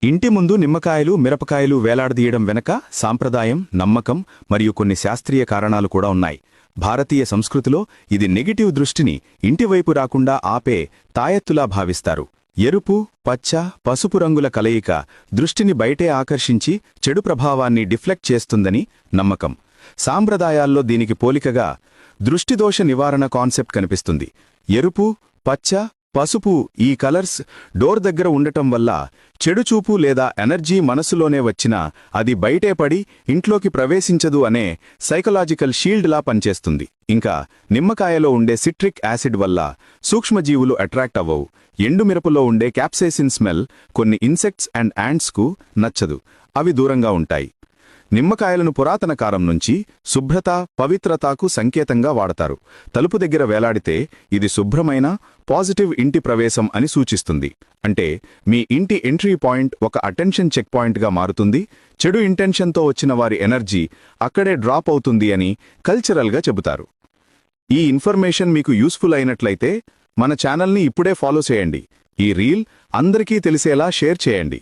ఇంటి ముందు నిమ్మకాయలు మిరపకాయలు వేలాడదీయడం వెనక సాంప్రదాయం, నమ్మకం మరియు కొన్ని శాస్త్రీయ కారణాలు కూడా ఉన్నాయి. భారతీయ సంస్కృతిలో ఇది నెగిటివ్ దృష్టిని ఇంటివైపు రాకుండా ఆపే తాయెత్తులా భావిస్తారు. ఎరుపు, పచ్చ, పసుపు రంగుల కలయిక దృష్టిని బయటే ఆకర్షించి చెడు ప్రభావాన్ని డిఫ్లెక్ట్ చేస్తుందని నమ్మకం. సాంప్రదాయాల్లో దీనికి పోలికగా దృష్టిదోష నివారణ కాన్సెప్ట్ కనిపిస్తుంది. ఎరుపు, పచ్చ, పసుపు ఈ కలర్స్ డోర్ దగ్గర ఉండటం వల్ల చెడుచూపు లేదా ఎనర్జీ మనసులోనే వచ్చినా అది బయటే పడి ఇంట్లోకి ప్రవేశించదు అనే సైకలాజికల్ షీల్డ్లా పనిచేస్తుంది. ఇంకా నిమ్మకాయలో ఉండే సిట్రిక్ యాసిడ్ వల్ల సూక్ష్మజీవులు అట్రాక్ట్ అవ్వవు. ఎండుమిరపులో ఉండే క్యాప్సైసిన్ స్మెల్ కొన్ని ఇన్సెక్ట్స్ అండ్ యాంట్స్కు నచ్చదు, అవి దూరంగా ఉంటాయి. నిమ్మకాయలను పురాతన కాలం నుంచి శుభ్రత, పవిత్రతకు సంకేతంగా వాడతారు. తలుపు దగ్గర వేలాడితే ఇది శుభ్రమైన, పాజిటివ్ ఇంటి ప్రవేశం అని సూచిస్తుంది. అంటే మీ ఇంటి ఎంట్రీ పాయింట్ ఒక అటెన్షన్ చెక్ పాయింట్గా మారుతుంది. చెడు ఇంటెన్షన్తో వచ్చిన వారి ఎనర్జీ అక్కడే డ్రాప్ అవుతుంది అని కల్చరల్గా చెబుతారు. ఈ ఇన్ఫర్మేషన్ మీకు యూస్ఫుల్ అయినట్లయితే మన ఛానల్ని ఇప్పుడే ఫాలో చేయండి. ఈ రీల్ అందరికీ తెలిసేలా షేర్ చేయండి.